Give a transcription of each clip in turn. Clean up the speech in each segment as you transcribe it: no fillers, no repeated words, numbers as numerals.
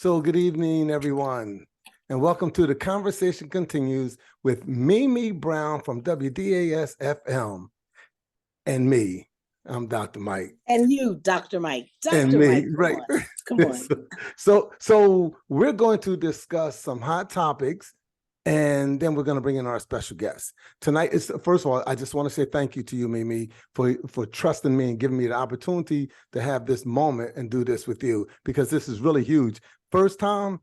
So good evening, everyone, and welcome to The Conversation Continues with Mimi Brown from WDASFM and me. I'm Dr. Mike. And you, Dr. Mike. And Dr. me, Mike, right. Come on. So we're going to discuss some hot topics, and then we're going to bring in our special guest. Tonight is, first of all, I just want to say thank you to you, Mimi, for trusting me and giving me the opportunity to have this moment and do this with you, because this is really huge. First time,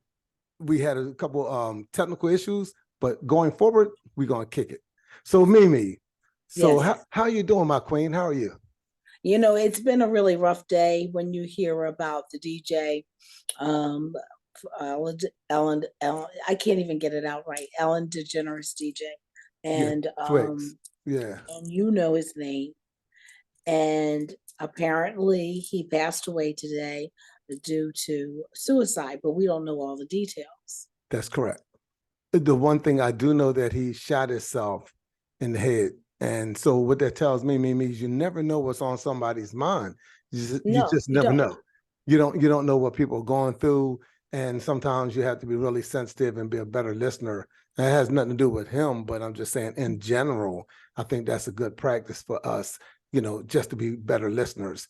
we had a couple technical issues, but going forward, we're going to kick it. So Mimi, Yes. how you doing, my queen? How are you? You know, it's been a really rough day when you hear about the DJ, um, Ellen, I can't even get it out right. Ellen DeGeneres DJ. Yeah, And Twix. Yeah. and you know his name. And apparently he passed away today due to suicide, but we don't know all the details. That's correct. The one thing I do know that he shot himself in the head. And so what that tells me, Mimi, is you never know what's on somebody's mind. You No, just you never don't. know. You don't know what people are going through. And sometimes you have to be really sensitive and be a better listener. And it has nothing to do with him, but I'm just saying in general, I think that's a good practice for us, just to be better listeners.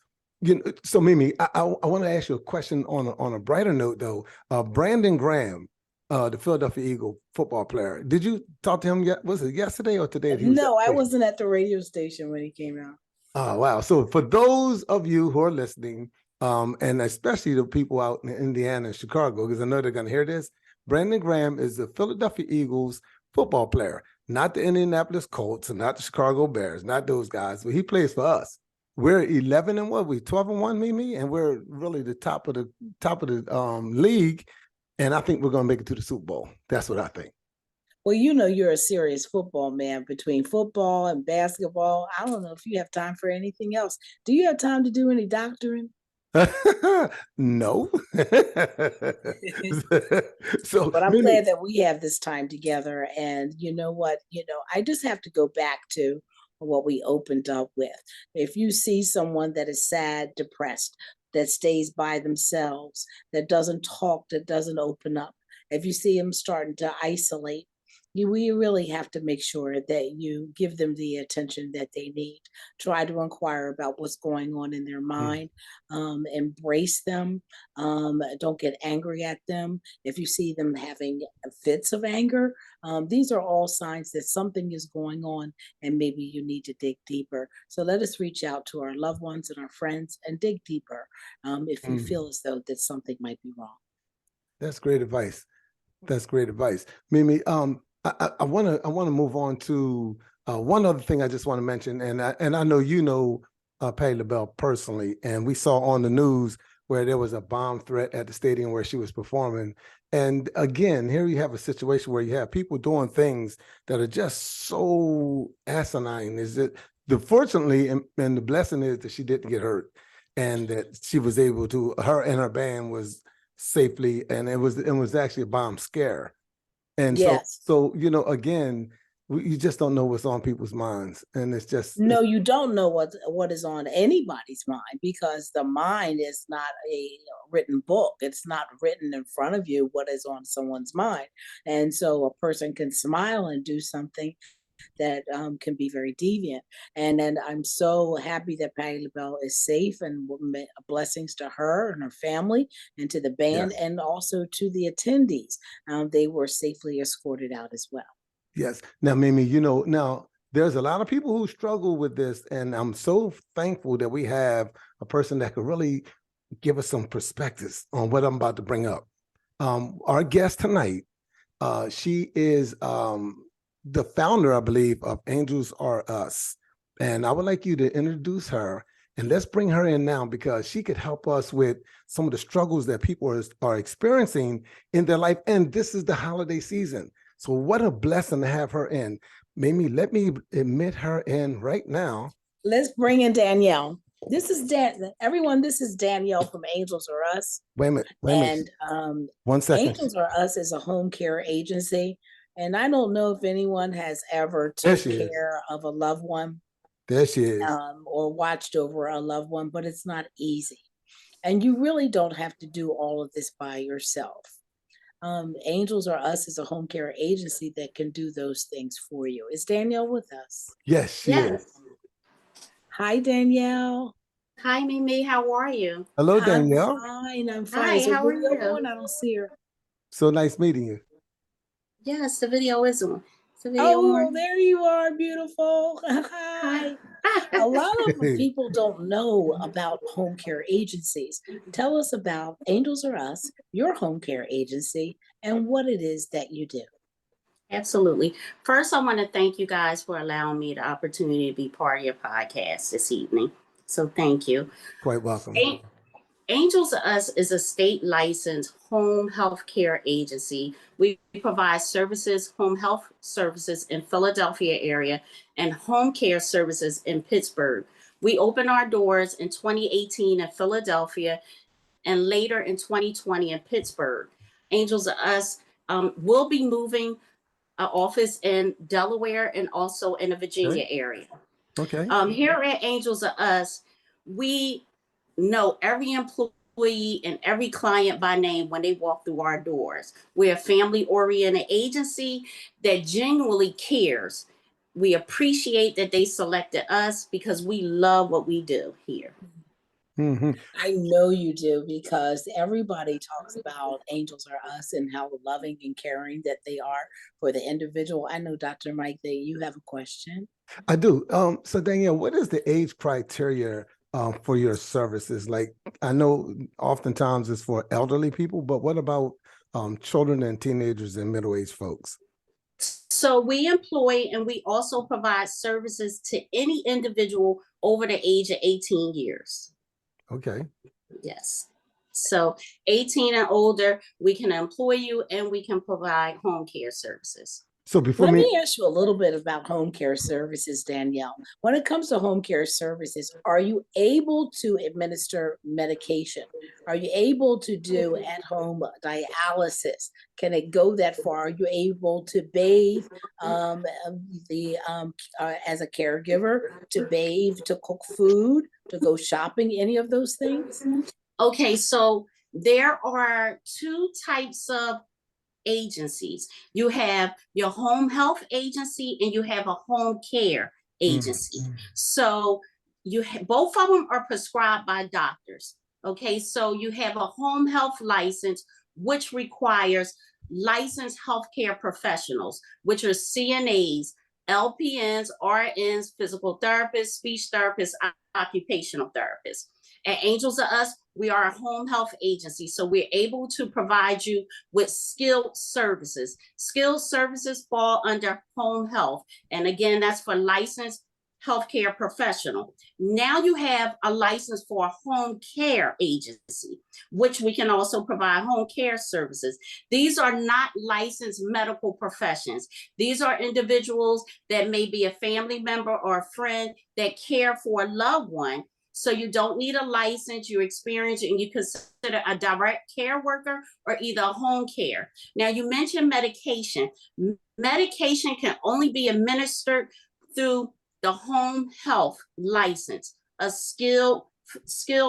So Mimi, I want to ask you a question on a brighter note though. Brandon Graham, the Philadelphia Eagle football player. Did you talk to him yet? Was it yesterday or today? No, I wasn't at the radio station when he came out. Oh, wow. So for those of you who are listening, and especially the people out in Indiana and Chicago, because I know they're going to hear this, Brandon Graham is the Philadelphia Eagles football player, not the Indianapolis Colts and not the Chicago Bears, not those guys, but he plays for us. We're 11 and what? We 12 and 1, Mimi, and we're really the top of the league. And I think we're going to make it to the Super Bowl. That's what I think. Well, you know, you're a serious football man. Between football and basketball, I don't know if you have time for anything else. Do you have time to do any doctoring? No. So, But I'm Mimi, glad that we have this time together. And you know what? I just have to go back to what we opened up with. If you see someone that is sad, depressed, that stays by themselves, that doesn't talk, that doesn't open up, if you see them starting to isolate, we really have to make sure that you give them the attention that they need. Try to inquire about what's going on in their mind. Embrace them. Don't get angry at them. If you see them having fits of anger, these are all signs that something is going on and maybe you need to dig deeper. So let us reach out to our loved ones and our friends and dig deeper if you feel as though that something might be wrong. That's great advice. That's great advice. Mimi, I want to move on to one other thing I just want to mention, and I know Patti LaBelle personally, and we saw on the news where there was a bomb threat at the stadium where she was performing. And again, here you have a situation where you have people doing things that are just so asinine. Fortunately, and the blessing is that she didn't get hurt, and that she was able to. Her and her band was safely, and it was actually a bomb scare. And Yes. so again, you just don't know what's on people's minds, and No, you don't know what is on anybody's mind, because the mind is not a written book. It's not written in front of you what is on someone's mind. And so a person can smile and do something that can be very deviant. And then I'm so happy that Patti LaBelle is safe, and blessings to her and her family and to the band yes, and also to the attendees. They were safely escorted out as well. yes. Now, Mimi, now there's a lot of people who struggle with this, and I'm so thankful that we have a person that could really give us some perspectives on what I'm about to bring up. Our guest tonight, she is the founder, I believe, of Angels Are Us. And I would like you to introduce her, and let's bring her in now, because she could help us with some of the struggles that people are experiencing in their life. And this is the holiday season. So what a blessing to have her in. Mimi, let me admit her in right now. Let's bring in Danielle. This is everyone. This is Danielle from Angels Are Us. Wait a minute. And 1 second. Angels Are Us is a home care agency. And I don't know if anyone has ever took care of a loved one. There she is. Or watched over a loved one, but it's not easy. And you really don't have to do all of this by yourself. Angels or Us is a home care agency that can do those things for you. Is Danielle with us? Yes, she is. Yes. Hi, Danielle. Hi, Mimi. How are you? Hello, I'm Danielle. fine. I'm fine. Hi, Is her how are video you? on? I don't see her. So nice meeting you. Yes, the video is on. Is the video Oh, on? there you are, beautiful. Hi. A lot of people don't know about home care agencies. Tell us about Angels or Us, your home care agency, and what it is that you do. Absolutely. First, I want to thank you guys for allowing me the opportunity to be part of your podcast this evening. So, thank you. Quite welcome. An- Angels of Us is a state licensed home health care agency. We provide services, home health services in Philadelphia area and home care services in Pittsburgh. We opened our doors in 2018 in Philadelphia and later in 2020 in Pittsburgh. Angels of Us will be moving an office in Delaware and also in the Virginia Okay. area. Okay. Here at Angels of Us, we know every employee and every client by name when they walk through our doors. We're a family oriented agency that genuinely cares. We appreciate that they selected us because we love what we do here. Hmm. I know you do because everybody talks about Angels or Us and how loving and caring that they are for the individual. I know, Dr. Mike, that you have a question. I do. So Danielle, what is the age criteria for your services? Like, I know oftentimes it's for elderly people, but what about children and teenagers and middle-aged folks? So we employ and we also provide services to any individual over the age of 18 years. Okay. Yes. So 18 and older, we can employ you and we can provide home care services. So before Let me, me ask you a little bit about home care services, Danielle. When it comes to home care services, are you able to administer medication? Are you able to do at home dialysis? Can it go that far? Are you able to bathe as a caregiver, to bathe, to cook food, to go shopping, any of those things? Okay, so there are two types of agencies. You have your home health agency and you have a home care agency. So both of them are prescribed by doctors. Okay, so you have a home health license, which requires licensed healthcare professionals, which are CNAs, LPNs, RNs, physical therapists, speech therapists, occupational therapists. At Angels of Us, we are a home health agency, so we're able to provide you with skilled services. Skilled services fall under home health. And again, that's for licensed healthcare professional. Now you have a license for a home care agency, which we can also provide home care services. These are not licensed medical professions. These are individuals that may be a family member or a friend that care for a loved one. So you don't need a license, you're experienced, and you consider a direct care worker or either a home care. Now, you mentioned medication. Medication can only be administered through the home health license, a skilled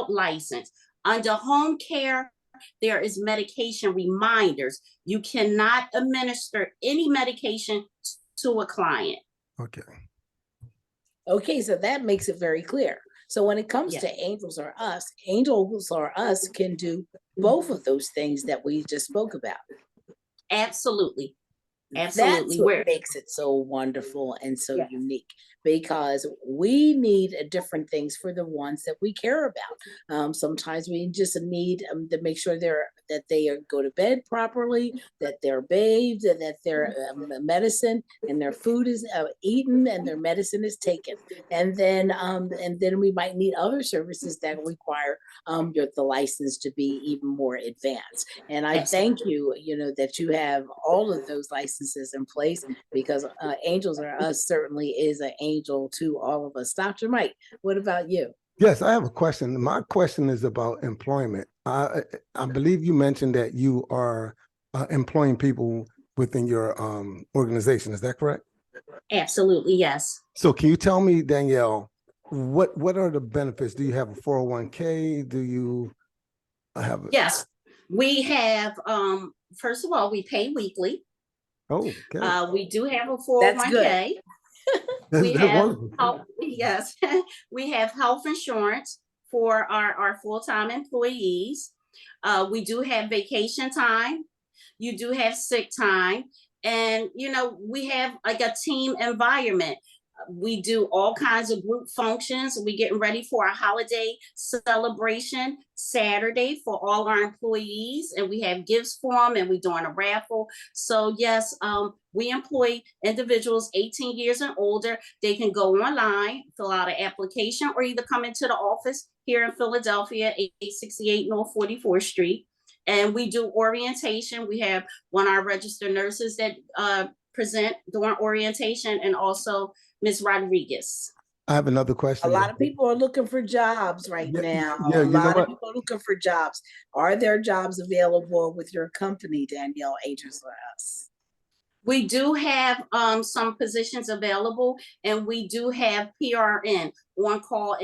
license. Under home care, there is medication reminders. You cannot administer any medication to a client. okay. Okay, so that makes it very clear. So when it comes Yeah. to Angels or Us can do both of those things that we just spoke about. Absolutely. That's Absolutely. what makes it so wonderful and so Yes. unique, because we need different things for the ones that we care about. Sometimes we just need to make sure they go to bed properly, that they're bathed, and that their medicine and their food is eaten and their medicine is taken. And then we might need other services that require the license to be even more advanced. And I thank you, that you have all of those licenses in place, because Angels or Us certainly is an angel to all of us. Dr. Mike, what about you? Yes, I have a question. My question is about employment. I believe you mentioned that you are employing people within your organization. Is that correct? Absolutely, yes. So can you tell me, Danielle, what are the benefits? Do you have a 401k? Do you I have it. Yes, we have, first of all, we pay weekly. Oh, okay. We do have a That's good. 401k. That's, We that's have wonderful. health, yes, we have health insurance for our full-time employees. We do have vacation time. You do have sick time. And, we have like a team environment. We do all kinds of group functions. We getting ready for a holiday celebration Saturday for all our employees, and we have gifts for them, and we're doing a raffle. So yes, we employ individuals 18 years and older. They can go online, fill out an application, or either come into the office here in Philadelphia, 868 North 44th Street. And we do orientation. We have one of our registered nurses that present during orientation, and also Ms. Rodriguez. I have another A question. lot of people are looking for jobs right now. Yeah, A you know lot what? of people are looking for jobs. Are there jobs available with your company, Danielle, Angels for Us? We do have some positions available, and we do have PRN, on-call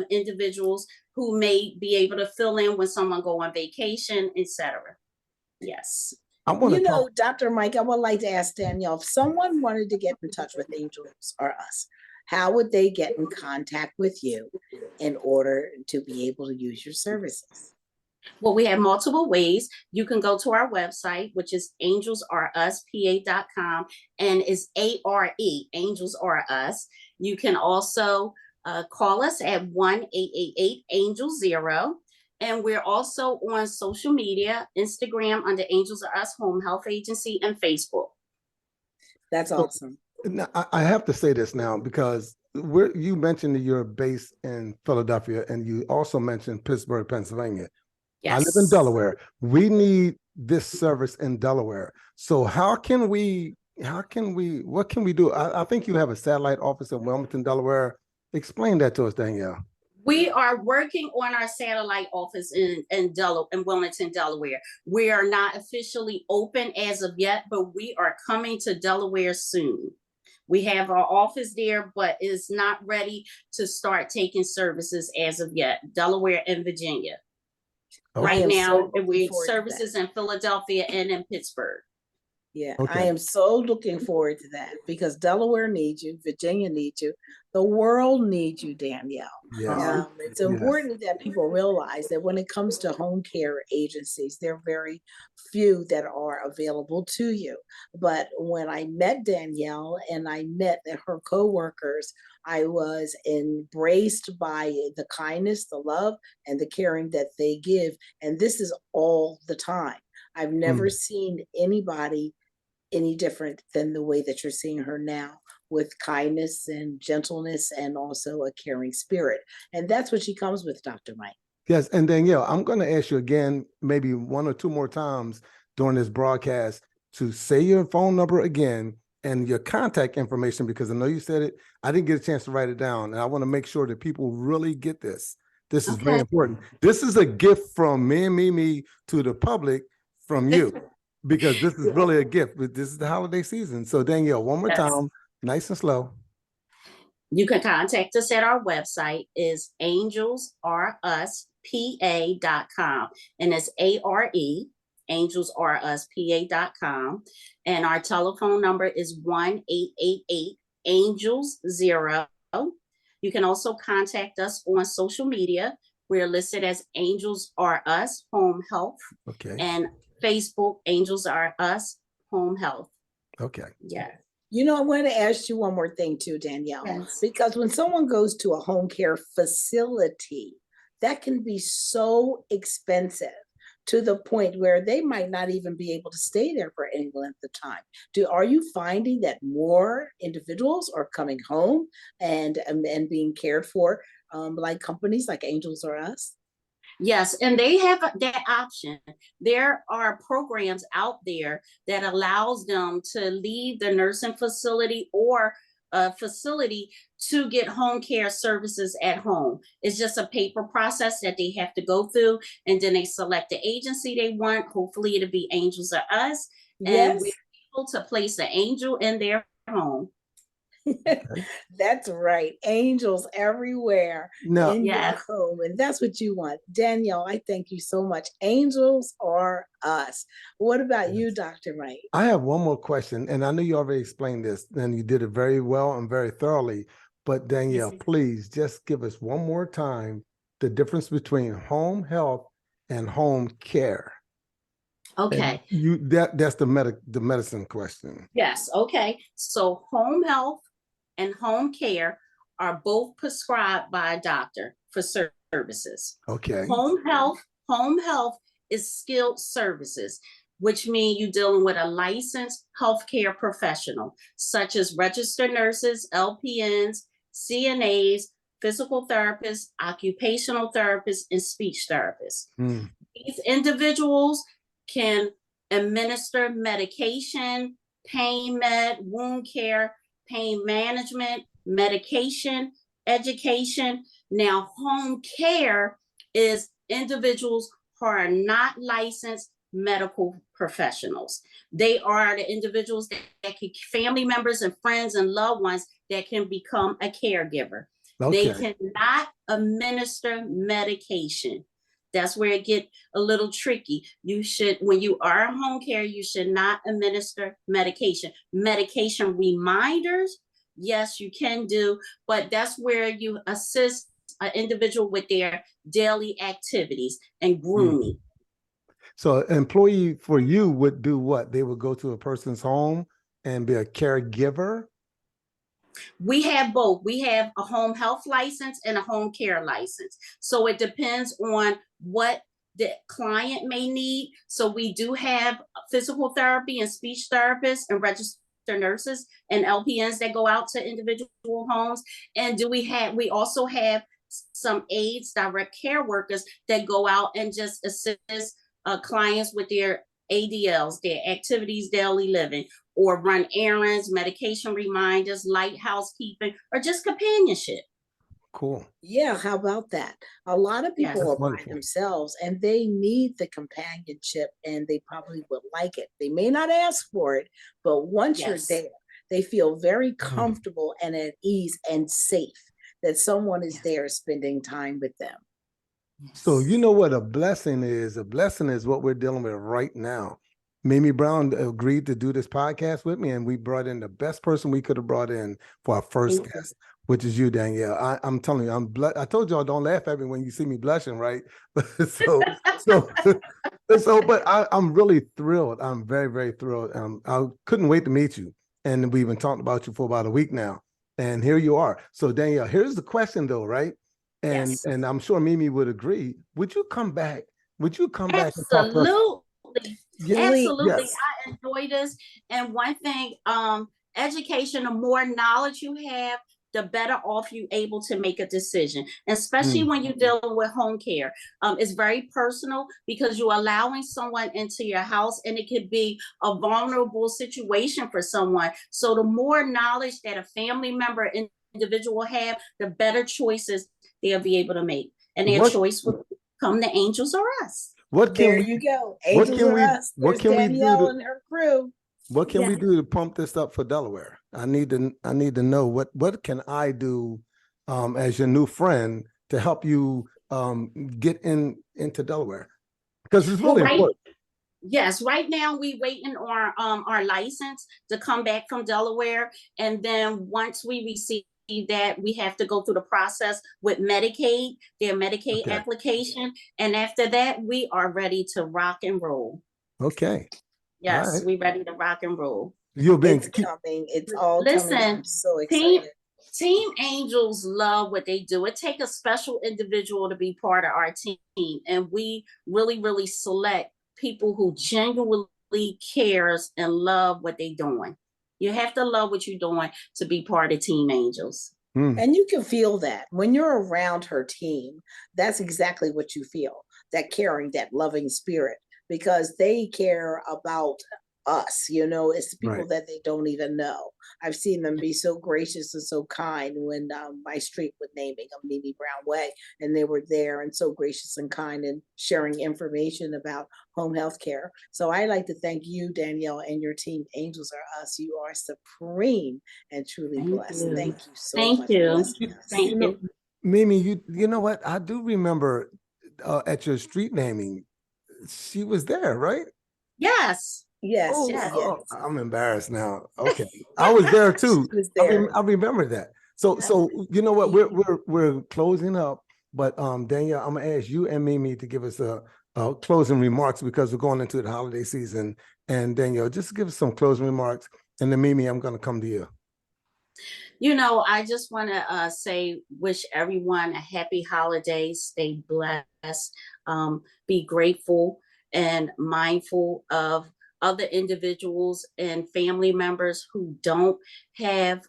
individuals who may be able to fill in when someone go on vacation, etc. Yes. I want to talk. Dr. Mike, I would like to ask Danielle, if someone wanted to get in touch with Angels or Us, how would they get in contact with you in order to be able to use your services? Well, we have multiple ways. You can go to our website, which is angelsareuspa.com, and it's ARE, Angels Are Us. You can also call us at 1-888-ANGEL-0. And we're also on social media, Instagram under Angels Are Us Home Health Agency, and Facebook. That's awesome. Now, I have to say this now because you mentioned that you're based in Philadelphia, and you also mentioned Pittsburgh, Pennsylvania. Yes. I live in Delaware. We need this service in Delaware. So what can we do? I think you have a satellite office in Wilmington, Delaware. Explain that to us, Danielle. We are working on our satellite office in Wilmington, Delaware. We are not officially open as of yet, but we are coming to Delaware soon. We have our office there, but it's not ready to start taking services as of yet. Delaware and Virginia. Okay. Right now, we forward to services in Philadelphia and in Pittsburgh. Yeah, Okay. I am so looking forward to that because Delaware needs you, Virginia needs you, the world needs you, Danielle. Yes. It's important that people realize that when it comes to home care agencies, there are very few that are available to you. But when I met Danielle and I met her coworkers, I was embraced by the kindness, the love, and the caring that they give. And this is all the time. I've never seen anybody any different than the way that you're seeing her now, with kindness and gentleness and also a caring spirit. And that's what she comes with, Dr. Mike. Yes. And Danielle, I'm going to ask you again, maybe one or two more times during this broadcast, to say your phone number again and your contact information, because I know you said it. I didn't get a chance to write it down. And I want to make sure that people really get this. This is very important. This is a gift from me to the public from you. Because this is really a gift. This is the holiday season. So Danielle, one more time, nice and slow. You can contact us at our website is angelsareuspa.com, and it's ARE, angelsareuspa.com. And our telephone number is 1-888-ANGELS-0. You can also contact us on social media. We're listed as Angels Are Us Home Health. Okay. And Facebook, Angels Are Us Home Health. Okay. Yeah. I want to ask you one more thing too, Danielle, Yes. because when someone goes to a home care facility, that can be so expensive to the point where they might not even be able to stay there for any length of time. Are you finding that more individuals are coming home and being cared for, like companies like Angels Are Us? Yes, and they have that option. There are programs out there that allows them to leave the nursing facility or a facility to get home care services at home. It's just a paper process that they have to go through, and then they select the agency they want. Hopefully it'll be Angels Are Us, and we're able to place an angel in their home. That's right. Angels everywhere Now, in your Yes. home. And that's what you want. Danielle, I thank you so much. Angels are us. What about you, Dr. Wright? I have one more question, and I know you already explained this, and you did it very well and very thoroughly. But Danielle, Yes. please just give us one more time the difference between home health and home care. And Okay. that's the medicine question. Yes. Okay. So home health and home care are both prescribed by a doctor for services. Okay. Home health is skilled services, which mean you're dealing with a licensed healthcare professional, such as registered nurses, LPNs, CNAs, physical therapists, occupational therapists, and speech therapists. Mm, These individuals can administer medication, pain med, wound care, pain management, medication, education. Now, home care is individuals who are not licensed medical professionals. They are the individuals that can, family members and friends and loved ones that can become a caregiver. They okay. cannot administer medication. That's where it get a little tricky. You should, when you are home care, you should not administer medication. Medication reminders, yes, you can do, but that's where you assist an individual with their daily activities and grooming. So an employee for you would do what? They would go to a person's home and be a caregiver? We have both. We have a home health license and a home care license. So it depends on what the client may need. So we do have physical therapy and speech therapists and registered nurses and LPNs that go out to individual homes. And we also have some aides, direct care workers that go out and just assist clients with their ADLs, their activities daily living, or run errands, medication reminders, light housekeeping, or just companionship. Cool. Yeah, how about that? A lot of Yes. people That's are by wonderful. themselves and they need the companionship and they probably would like it. They may not ask for it, but once you're Yes. there, they feel very Mm. comfortable and at ease and safe that someone is Yes. there spending time with them. So you Yes. know what a blessing is? A blessing is what we're dealing with right now. Mimi Brown agreed to do this podcast with me, and we brought in the best person we could have brought in for our first Thank you. guest, which is you, Danielle. I'm telling you, I told y'all don't laugh at me when you see me blushing, right? so, so, but I'm really thrilled. I'm very, very thrilled. I couldn't wait to meet you, and we've been talking about you for about a week now, and here you are. So, Danielle, here's the question, though, right? And Yes. and I'm sure Mimi would agree. Would you come back? Would you come back and talk to us? Absolutely. Yeah, Please. Absolutely. yes. I enjoy this. And one thing, education, the more knowledge you have, the better off you able to make a decision, especially when you're dealing with home care. It's very personal because you're allowing someone into your house and it could be a vulnerable situation for someone. So the more knowledge that a family member individual have, the better choices they'll be able to make. And their What choice will come the angels or us. what can There we you go. what Angels can are we us. what There's can we do Danielle to and her crew. what can we Yes. do to pump this up for Delaware? I need to know what can I do as your new friend to help you get into Delaware? Because it's Well, really right. important. Yes, right now we waiting on our license to come back from Delaware, and then once we receive that, we have to go through the process with Medicaid, their Medicaid Okay. application, and after that, we are ready to rock and roll. Okay. All Yes, right. we ready to rock and roll. You'll be It's coming. It's all coming. Listen, I'm so team excited. team angels love what they do. It takes a special individual to be part of our team, and we really select people who genuinely cares and love what they're doing. You have to love what you're doing to be part of Team Angels. And you can feel that when you're around her team. That's exactly what you feel, that caring, that loving spirit, because they care about us, you know, it's the people Right. that they don't even know. I've seen them be so gracious and so kind when my street was naming of Mimi Brown Way, and they were there and so gracious and kind and sharing information about home health care. So I like to thank you, Danielle, and your team, Angels Are Us. You are supreme and truly Thank blessed. you. Thank you so Thank much for you. blessing You, us. you Thank know, you. Mimi, you know what? I do remember at your street naming, she was there, right? Yes. Yes, Oh, Yes. yes. I'm embarrassed now. Okay, I was there She too. was there. I remember that. So, Yes. you know what? We're closing up, but Danielle, I'm gonna ask you and Mimi to give us a closing remarks because we're going into the holiday season. And Danielle, just give us some closing remarks, and then Mimi, I'm gonna come to you. You know, I just want to say, wish everyone a happy holiday. Stay blessed. Be grateful and mindful of other individuals and family members who don't have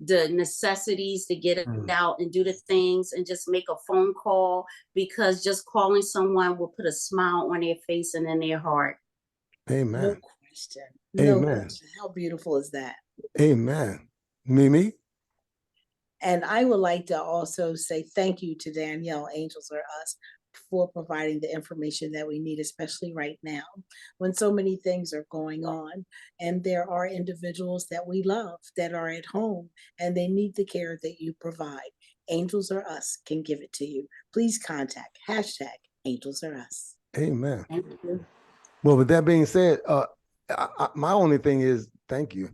the necessities to get Mm. out and do the things, and just make a phone call, because just calling someone will put a smile on their face and in their heart. No Amen. question. No Amen. question. How beautiful is that? Amen. Mimi. And I would like to also say thank you to Danielle, Angels Are Us, for providing the information that we need, especially right now when so many things are going on. And there are individuals that we love that are at home and they need the care that you provide. Angels Are Us can give it to you. Please contact #Angels Are Us. Amen. Thank you. Well, with that being said, my only thing is thank you.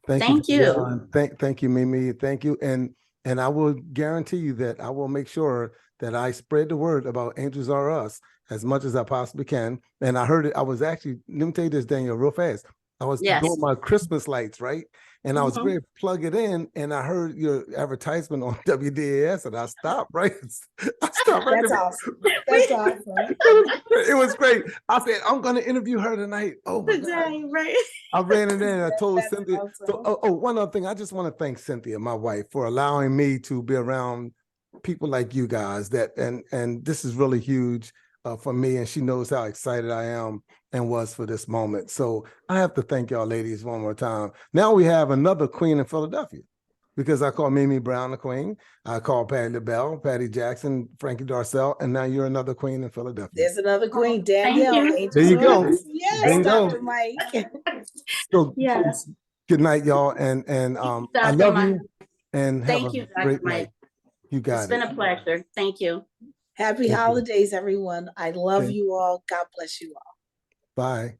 Thank you, Thank Danielle, you. and thank you, Mimi. Thank you, and I will guarantee you that I will make sure that I spread the word about Angels Are Us as much as I possibly can. And I heard it. I was actually, let me tell you this, Danielle, real fast. I was doing Yes. my Christmas lights, right? And I was Mhm. ready to plug it in, and I heard your advertisement on WDAS, and I stopped, right? I stopped right That's there. awesome. That's awesome. It was great. I said, I'm going to interview her tonight. Oh my God. Today, right? I ran in there and I told That's Cynthia. So, awesome. one other thing, I just want to thank Cynthia, my wife, for allowing me to be around people like you guys. And this is really huge for me, and she knows how excited I am and was for this moment. So I have to thank y'all, ladies, one more time. Now we have another queen in Philadelphia, because I call Mimi Brown the queen. I call Patty LaBelle, Patty Jackson, Frankie Darcell, and now you're another queen in Philadelphia. There's another Oh, queen, thank Danielle, you. There Angels you Are go. Us. There Yes, you go. Dr. Mike. So Yes. good night, y'all, and I Dr. love Mike. you, and have a Thank you, Dr. great night. Mike. You It's got it. been a pleasure. Thank you. Happy Thank you. holidays, everyone. I love Okay. you all. God bless you all. Bye.